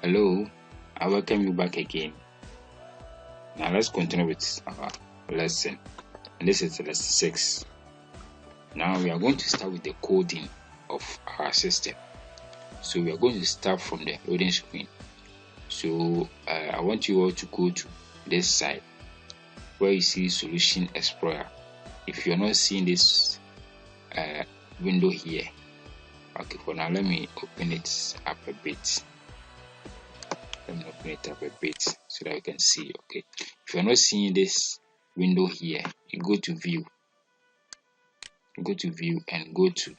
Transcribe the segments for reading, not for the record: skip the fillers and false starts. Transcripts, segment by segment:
Hello, I welcome you back again. Now let's continue with our lesson. And this is lesson 6. Now we are going to start with the coding of our system. So we are going to start from the loading screen. So I want you all to go to this side where you see Solution Explorer. If you're not seeing this window here, okay, for now let me open it up a bit. Let me open it up a bit so that you can see. Okay, if you're not seeing this window here, you go to view. Go to view and go to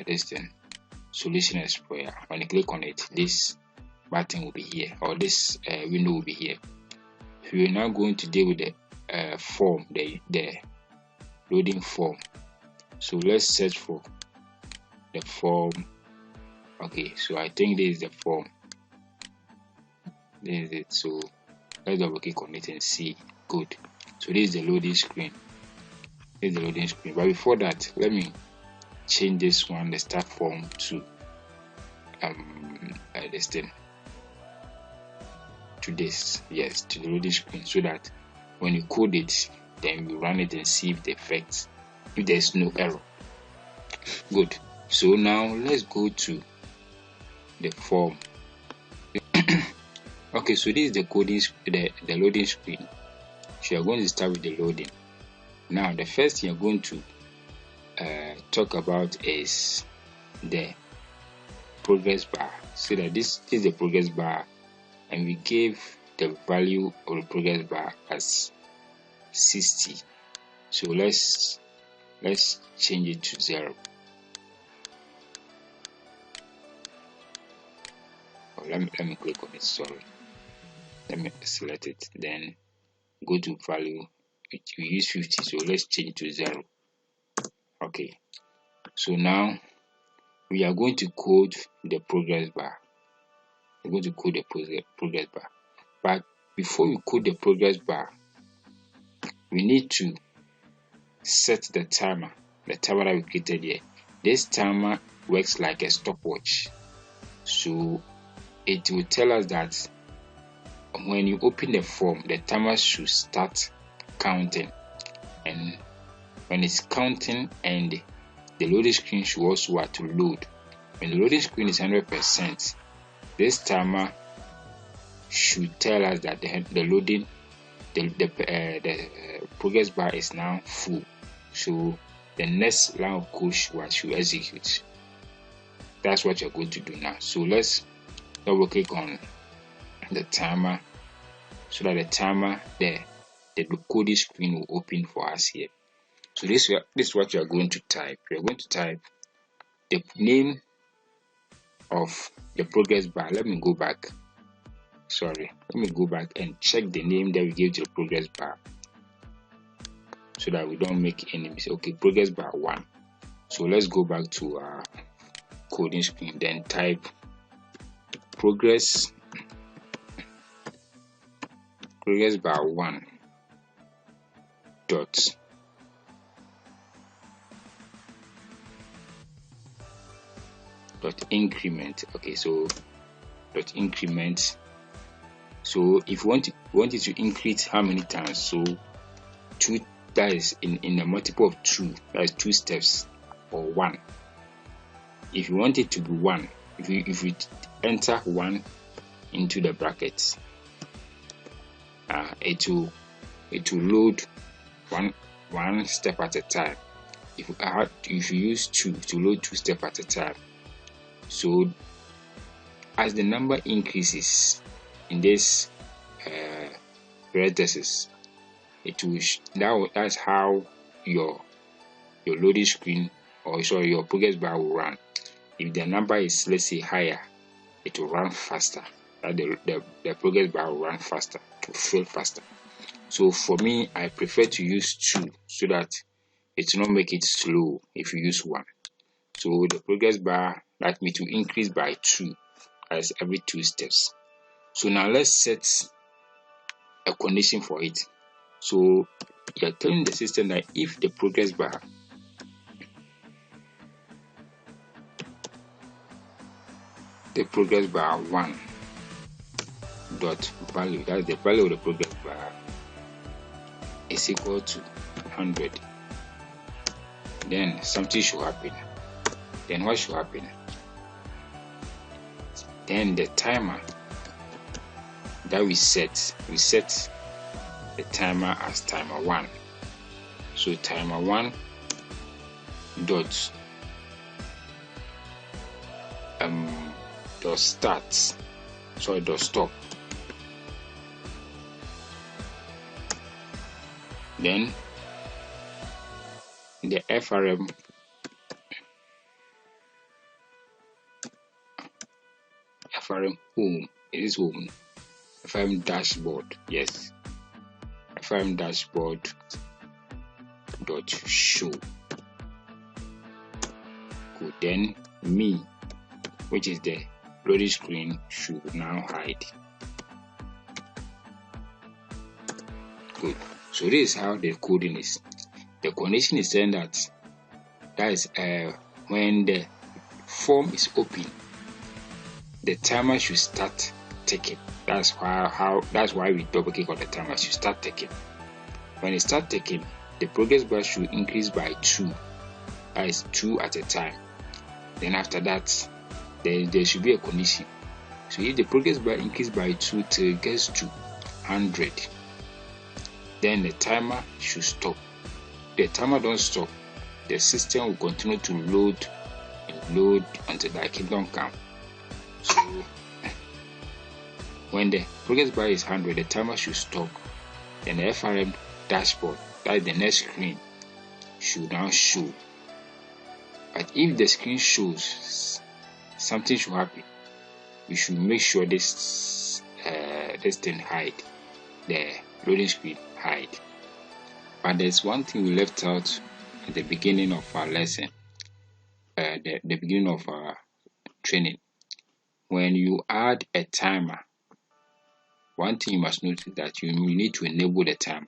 this thing, Solution Explorer. When you click on it, this button will be here, or this window will be here. So we're now going to deal with the form, the loading form. So let's search for the form. Okay, so I think this is the form. This is it. So let's double click on it and see. Good. So this is the loading screen. This is the loading screen. But before that, let me change this one, the start form, to this thing, to this, yes, to the loading screen, so that when you code it, then you run it and see if the effects, if there's no error. Good. So now let's go to the form. Okay, so this is the coding, the loading screen. So you're going to start with the loading. Now the first thing you're going to talk about is the progress bar. So that this is the progress bar, and we gave the value of the progress bar as 60. So let's change it to 0. Oh, let me click on it. Sorry. Let me select it. Then go to value. We use 50. So let's change to 0. Okay. So now we are going to code the progress bar. We're going to code the progress bar. But before we code the progress bar, we need to set the timer that we created here. This timer works like a stopwatch. So it will tell us that when you open the form, the timer should start counting. And when it's counting, and the loading screen should also have to load. When the loading screen is 100%, this timer should tell us that the loading, the progress bar is now full. So the next line of code should execute. That's what you're going to do now. So let's double click on the timer so that the timer, the coding screen will open for us here. So this is what you are going to type. You're going to type the name of the progress bar. Let me go back. Sorry, let me go back and check the name that we gave to the progress bar, so that we don't make any mistake. Okay, progress bar 1. So let's go back to our coding screen, then type progress bar 1 dot increment. Okay, so dot increment. So if you want it to increase how many times? So 2, that is in a multiple of 2, that is 2 steps, or 1. If you want it to be 1, if you enter 1 into the brackets, it will load one step at a time. If you use 2, to load 2 steps at a time. So as the number increases in this parenthesis, it will that's how your loading screen, or sorry, your progress bar will run. If the number is, let's say, higher, it will run faster. The progress bar will run faster, to fill faster. So for me, I prefer to use 2 so that it will not make it slow if you use 1. So the progress bar, that means to increase by 2 as every 2 steps. So now let's set a condition for it. So you're telling the system that if the progress bar one dot value, that's the value of the progress bar, is equal to 100, then something should happen. Then what should happen? Then the timer that we set the timer as timer 1. So timer 1 dot start, sorry, dot stop. Then the FRM home, it is home. FRM dashboard, yes. FRM dashboard dot show. Good. Then me, which is the loading screen, should now hide. Good. So this is how the coding is. The condition is saying that is when the form is open, the timer should start ticking. That's why we double click on the timer. Should start ticking. When it starts ticking, the progress bar should increase by 2. That is 2 at a time. Then after that, there should be a condition. So if the progress bar increases by 2 till it gets to 100, then the timer should stop. The timer don't stop, the system will continue to load and load until the kingdom come. So when the progress bar is 100, the timer should stop. Then the FRM dashboard, that is the next screen, should now show. But if the screen shows, something should happen. We should make sure this thing hide, the loading screen hide. But there's one thing we left out at the beginning of our lesson, the beginning of our training. When you add a timer, one thing you must note is that you need to enable the timer.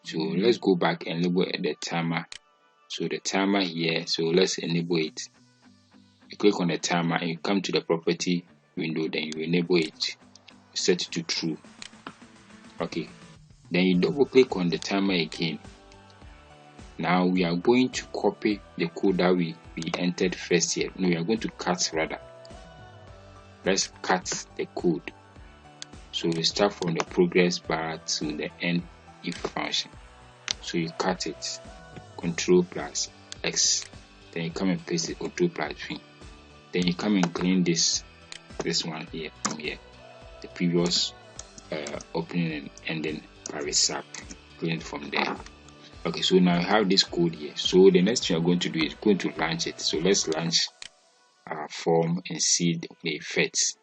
So let's go back and enable the timer. So the timer here, so let's enable it. You click on the timer and you come to the property window, then you enable it, you set it to true. Okay, then you double click on the timer again. Now we are going to copy the code that we entered first here. No, we are going to cut rather. Let's cut the code. So we start from the progress bar to the end if function. So you cut it, Control plus X. Then you come and paste it, Control plus V. Then you come and clean this one here from here, the previous opening and ending parasap, clean it from there. Okay, so now I have this code here. So the next thing you're going to do is going to launch it. So let's launch our form and see the effects.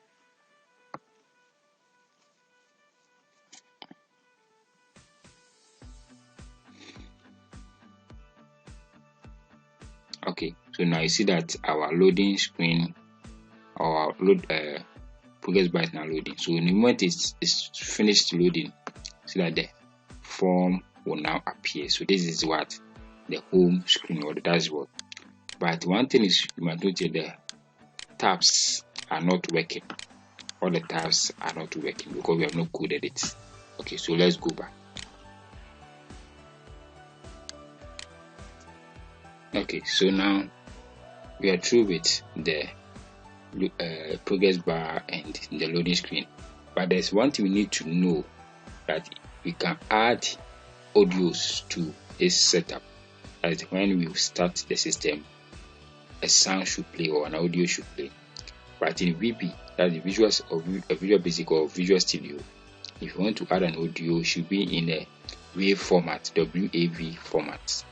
Okay, so now you see that our loading screen, our progress bar is now loading. So in the moment it's finished loading, see that the form will now appear. So this is what the home screen or the dashboard. But one thing is, you must notice the tabs are not working. All the tabs are not working because we have not coded it. Okay, so let's go back. Okay, so now we are through with the progress bar and the loading screen. But there's one thing we need to know, that we can add audios to this setup. As when we start the system, a sound should play or an audio should play. But in VB, that's the Visual Basic or Visual Studio, if you want to add an audio, it should be in a WAV format, WAV format.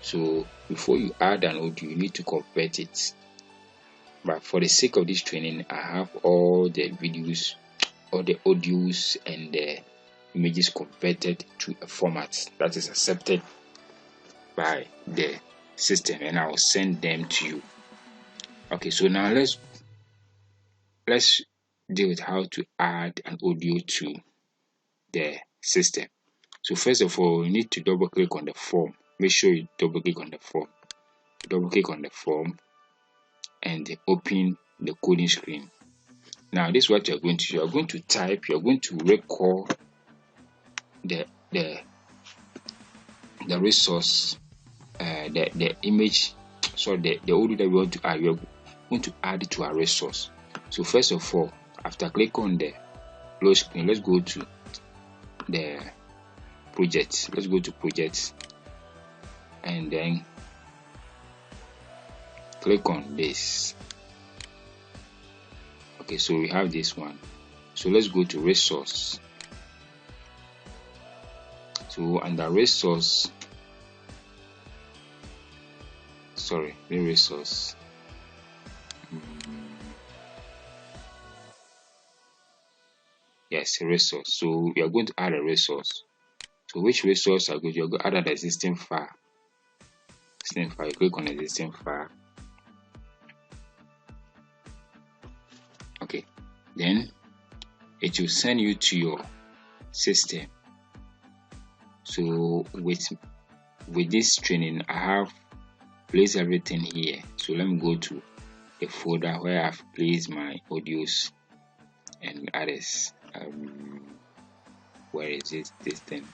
So before you add an audio, you need to convert it. But for the sake of this training, I have all the videos, all the audios and the images converted to a format that is accepted by the system, and I will send them to you. Okay, so now let's deal with how to add an audio to the system. So first of all, you need to double click on the form. Make sure you double click on the form. Double click on the form and open the coding screen. Now this is what you're going to do. You're going to type, you're going to record the resource, the image, so the audio that we want to add. We're going to add it to our resource. So first of all, after click on the load screen, let's go to the project. Let's go to projects and then click on this. Okay, so we have this one. So let's go to resource. So under resource, the resource. Yes, resource. So we are going to add a resource. So which resource are good? You're going to add an existing file. You click on existing file. Okay, then it will send you to your system. So with this training, I have placed everything here. So let me go to the folder where I've placed my audios and others. Where is it? This thing.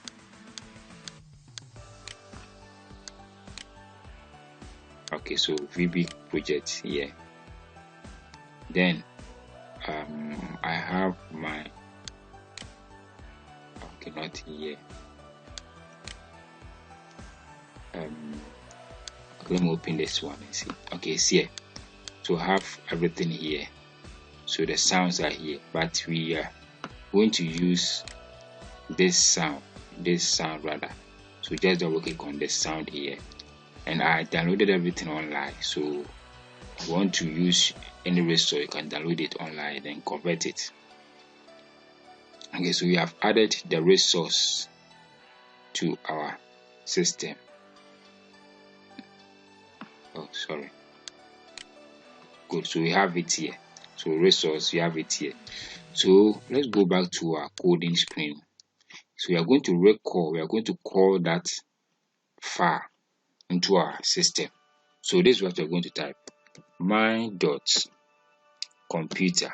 Okay, so VB project here. Then I have my, okay, not here. Let me open this one and see. Okay, it's here. So I have everything here. So the sounds are here, but we are going to use this sound rather. So just double click on this sound here, and I downloaded everything online. So if you want to use any resource, you can download it online and convert it. Okay, so we have added the resource to our system. Oh, sorry. Good. So we have it here. So resource, we have it here. So let's go back to our coding screen. So we are going to record. We are going to call that file into our system. So this is what we're going to type: my.computer.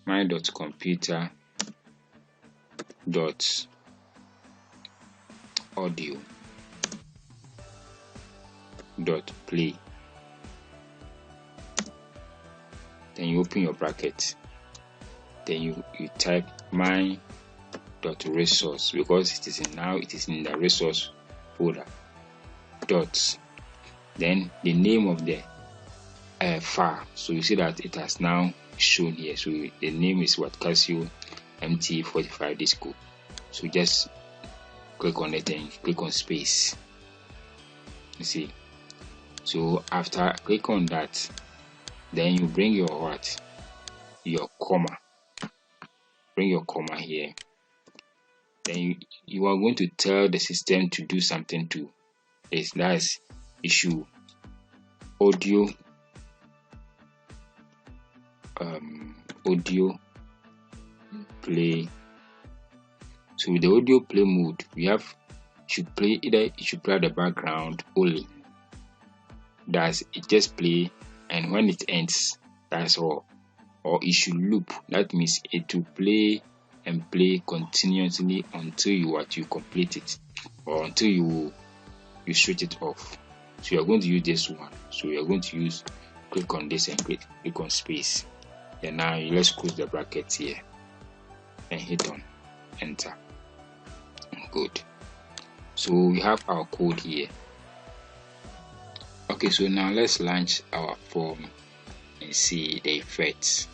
my.computer.audio.play. Then you open your bracket. Then you type my.resource, because it is in the resource folder. Then the name of the file. So you see that it has now shown here. So the name is what? Casio MT45 Disco. So just click on it and click on space. You see. So after click on that, then you bring your what? Your comma. Bring your comma here. Then you are going to tell the system to do something to it. That's issue audio play. So with the audio play mode, we have should play at the background only. That's it, just play, and when it ends, that's all. Or it should loop. That means it will play and play continuously until you complete it, or until you switch it off. So you are going to use this one. So you are going to click on this and click on space. And now let's close the brackets here and hit on enter. Good. So we have our code here. Okay, so now let's launch our form and see the effects.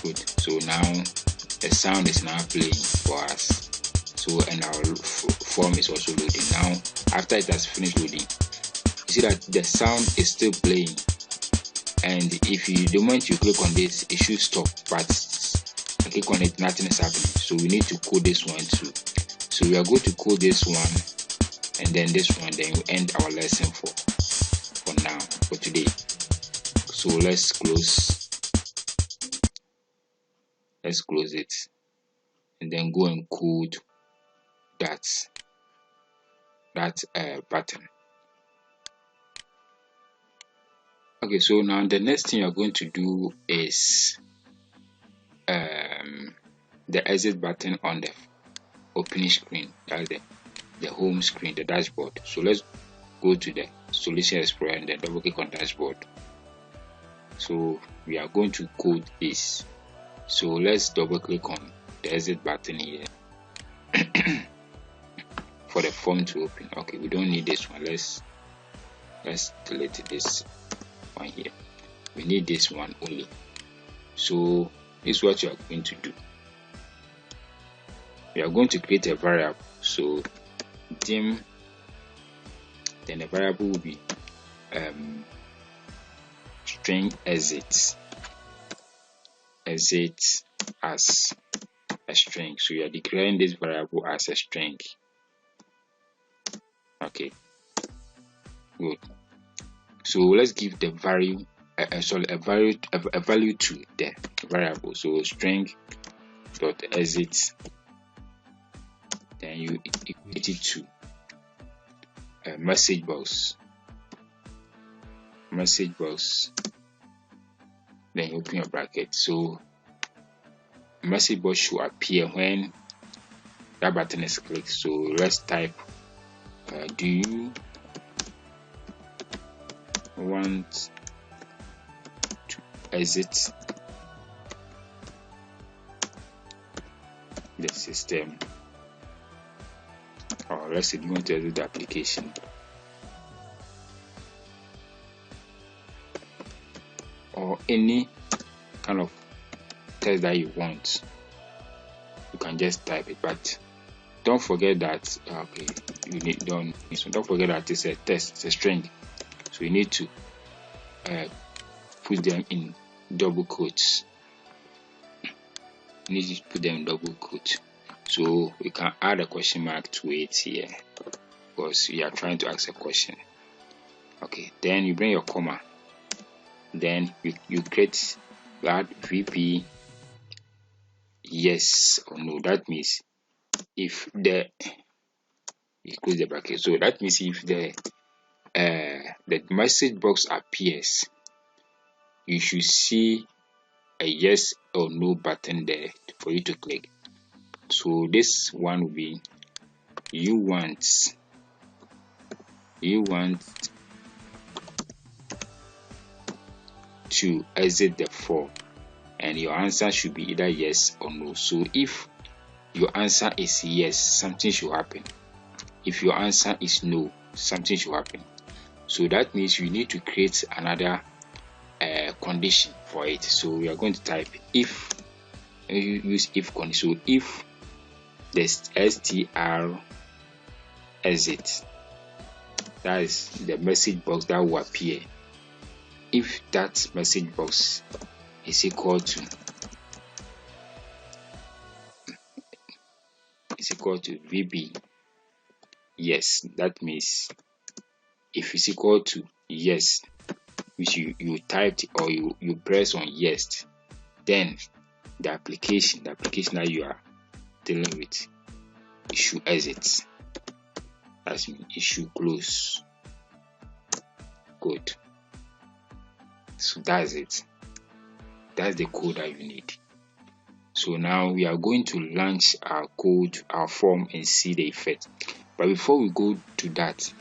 Good. So now the sound is now playing for us. So and our form is also loading. Now after it has finished loading, you see that the sound is still playing. And if the moment you click on this, it should stop. But I click on it, nothing is happening. So we need to code this one too. So we are going to code this one and then this one, then we end our lesson for now, for today. So let's close it, and then go and code that button. Okay, so now the next thing you're going to do is the exit button on the opening screen. That's the home screen, the dashboard. So let's go to the Solution Explorer and then double click on dashboard. So we are going to code this. So let's double click on the exit button here for the form to open. Okay, we don't need this one. Let's delete this one here. We need this one only. So this is what you are going to do. We are going to create a variable. So dim, then the variable will be string exit as a string. So you are declaring this variable as a string. Okay, good. So let's give the value a value to the variable. So string dot exit, then you equate it to a message box, then you open your bracket. So message box should appear when that button is clicked. So let's type do you want to exit the system, or let's say you want to exit the application. Or any kind of text that you want, you can just type it, but don't forget that don't forget that it's a text, it's a string, so you need to put them in double quotes. You need to put them in double quotes. So we can add a question mark to it here because we are trying to ask a question. Okay, then you bring your comma, then you create that VP yes or no. That means if you close the bracket. So that means if the message box appears, you should see a yes or no button there for you to click. So this one will be you want to exit the form, and your answer should be either yes or no. So if your answer is yes, something should happen. If your answer is no, something should happen. So that means you need to create another condition for it. So we are going to type if, use if condition. So if the str exit, that is the message box that will appear, if that message box is equal to VB yes, that means if it's equal to yes, which you typed or you press on yes, then the application that you are dealing with, it should exit. That means it should close. Good. So that's it. That's the code that you need. So now we are going to launch our code, our form, and see the effect. But before we go to that,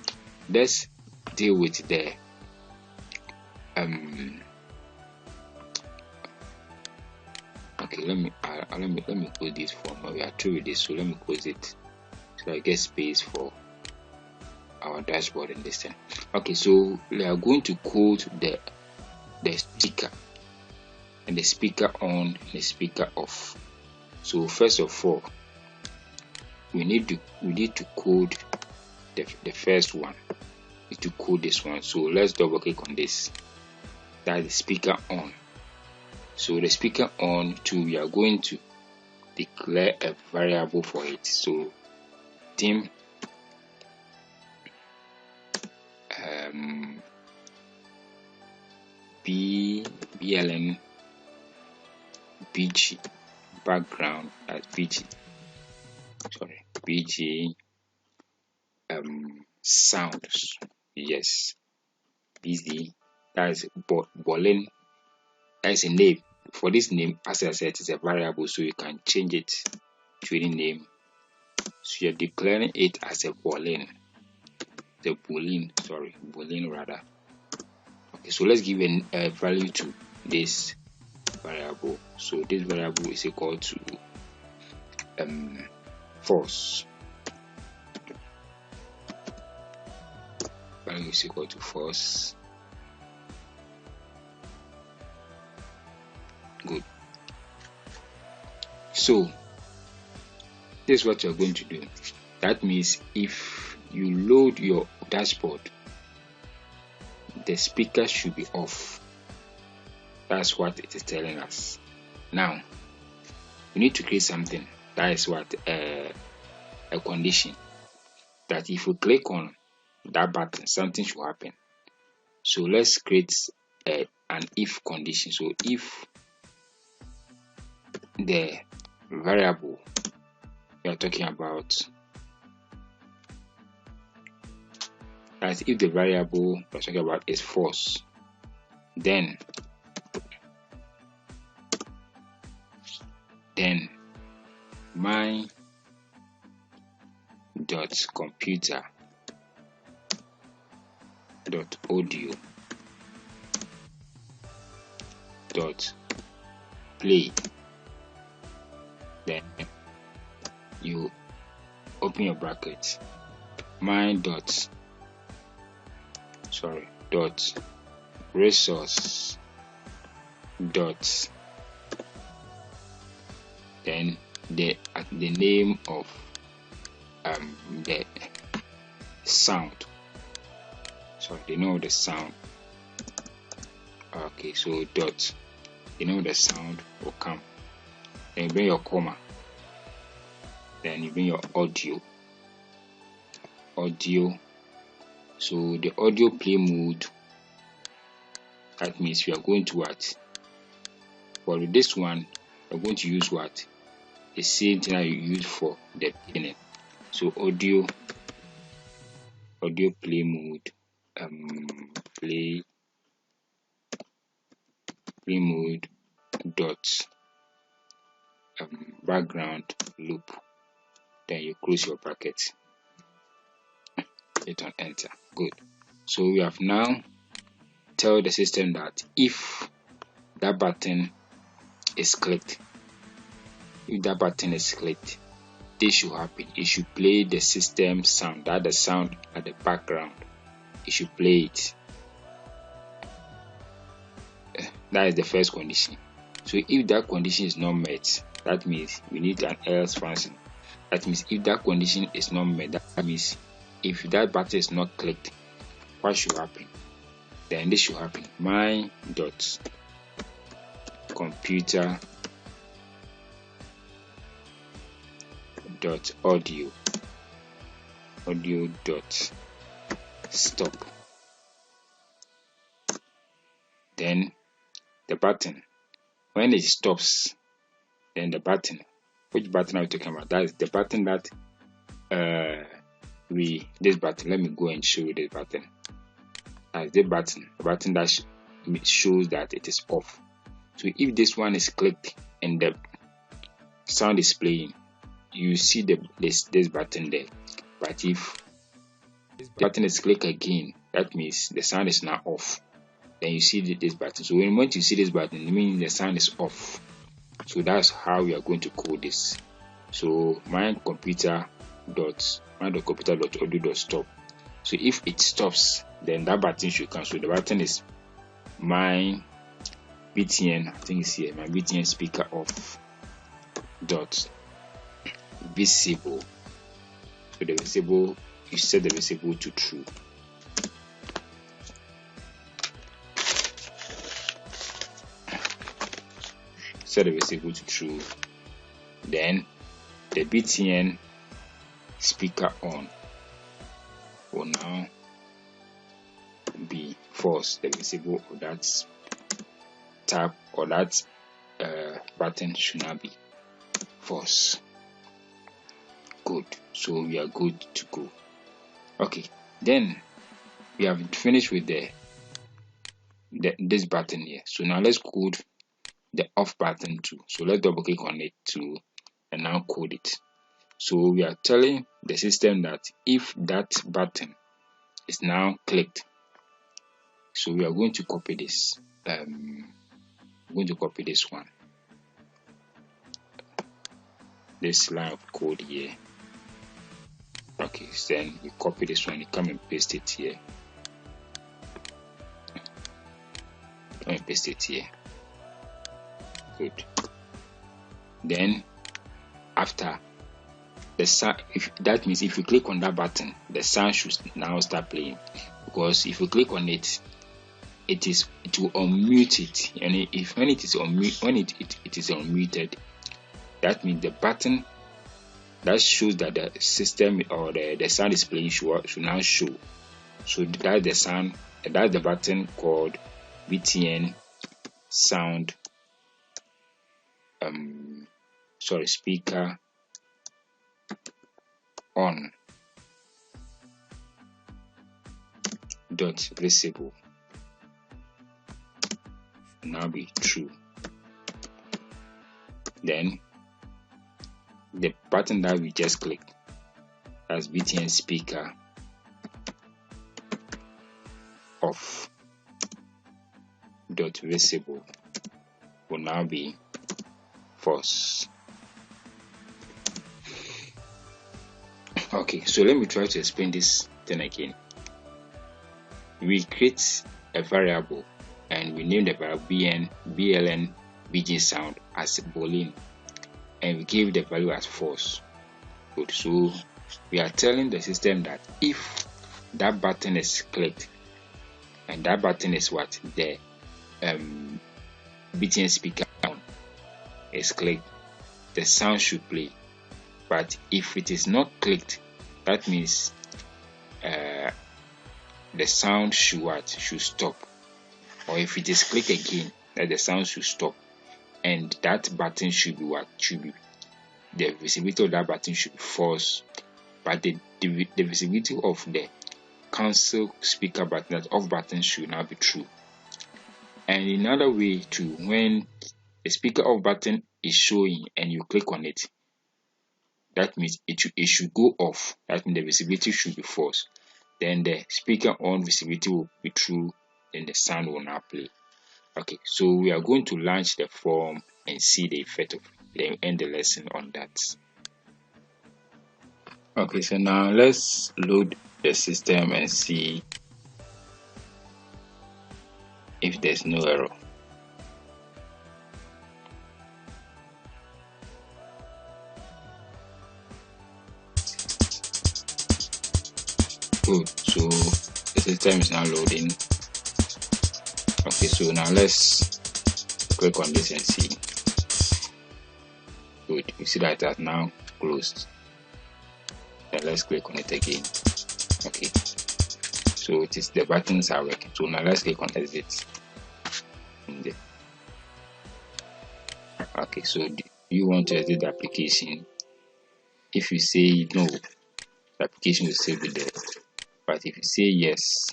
let's deal with the okay, let me close this form. We are through with this, so let me close it so I get space for our dashboard and this thing. Okay, so we are going to code the speaker, and the speaker on, and the speaker off. So first of all, we need to code the first one. We need to code this one. So let's double click on this. That's the speaker on. So the speaker on too, we are going to declare a variable for it. So dim BLN BG background as BG sounds. Yes, BZ, that is Bolin. That is a name. For this name, as I said, it's a variable, so you can change it to any name. So you're declaring it as a Boolean. The Boolean rather. Okay, so let's give a value to this variable. So this variable is equal to false. Value is equal to false. Good. So this is what you're going to do. That means if you load your dashboard, the speaker should be off. That's what it is telling us. Now we need to create something. That is what a condition, that if we click on that button, something should happen. So let's create an if condition. So if the variable we are talking about, as if the variable we're talking about is false, then my computer audio play, then you open your bracket, my resource then the name of the sound. The name of the sound. Okay, so the name of the sound will come. Then you bring your comma. Then you bring your audio. So the audio play mode. That means we are going to what? For this one, we're going to use what? The same thing that you use for the beginning. So audio play mode, play mode dot background loop. Then you close your bracket. Hit on enter. Good. So we have now tell the system that if that button is clicked, this should happen. It should play the system sound, that the sound at the background. It should play it. That is the first condition. So if that condition is not met, that means we need an else function. That means if that condition is not met, that means if that button is not clicked, what should happen? Then this should happen. My computer audio stop. Then the button, when it stops, then the button, which button are we talking about? That is the button that this button. Let me go and show you this button. As the button that shows that it is off. So if this one is clicked and the sound is playing, you see this button there. But if the button is clicked again, that means the sound is now off. Then you see this button. So when you see this button, it means the sound is off. So that's how we are going to code this. So my computer audio stop. So if it stops, then that button should come. So the button is my BTN, I think it's here, my BTN speaker off dot visible. So the visible, you set the visible to true. Set the visible to true. Then the BTN speaker on will now false. The visible of that tab or that button should not be false. Good. So we are good to go. Okay, then we have finished with this button here. So now let's code the off button too. So let's double click on it too and now code it. So we are telling the system that if that button is now clicked, so we are going to copy this. I'm going to copy this one, this line of code here. Okay, so then you copy this one, you come and paste it here. Come and paste it here. Good. Then after the sound, that means if you click on that button, the sound should now start playing, because if you click on it, it will unmute it. And if when it is unmuted, that means the button that shows that the system or the sound is playing should now show. So that's the sound, that's the button called BTN sound speaker on dot visible now be true. Then the button that we just clicked as BTN speaker off dot visible will now be false. Okay, so let me try to explain this thing again. We create a variable and we name the variable BLN BG sound as Boolean, and we give the value as false. Good. So we are telling the system that if that button is clicked, and that button is what the BTN speaker on is clicked, the sound should play. But if it is not clicked, that means the sound should stop. Or if it is clicked again, that the sound should stop, and that button should be the visibility of that button should be false, but the visibility of the cancel speaker button, that off button, should now be true. And another way to, when the speaker off button is showing and you click on it, that means it should go off. That means the visibility should be false. Then the speaker on visibility will be true, then the sound will now play. Okay, so we are going to launch the form and see the effect of it, then end the lesson on that. Okay, so now let's load the system and see if there's no error. Good, so the system is now loading. Okay, so now let's click on this and see. Good, you see that it has now closed. Then let's click on it again. Okay, so it is, the buttons are working. So now let's click on exit. Okay, so you want to exit the application. If you say no, the application will still be there. But if you say yes,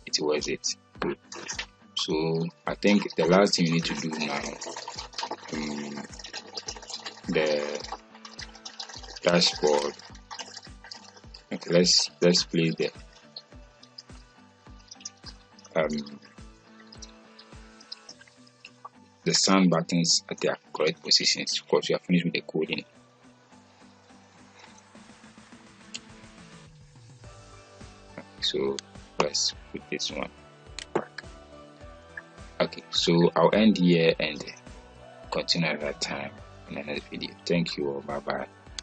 it will exit. Good. So I think the last thing you need to do now, the dashboard. Okay, let's place the sound buttons at their correct positions, because we are finished with the coding. So let's put this one back. Okay, so I'll end here and continue at that time in the next video. Thank you all. Bye bye.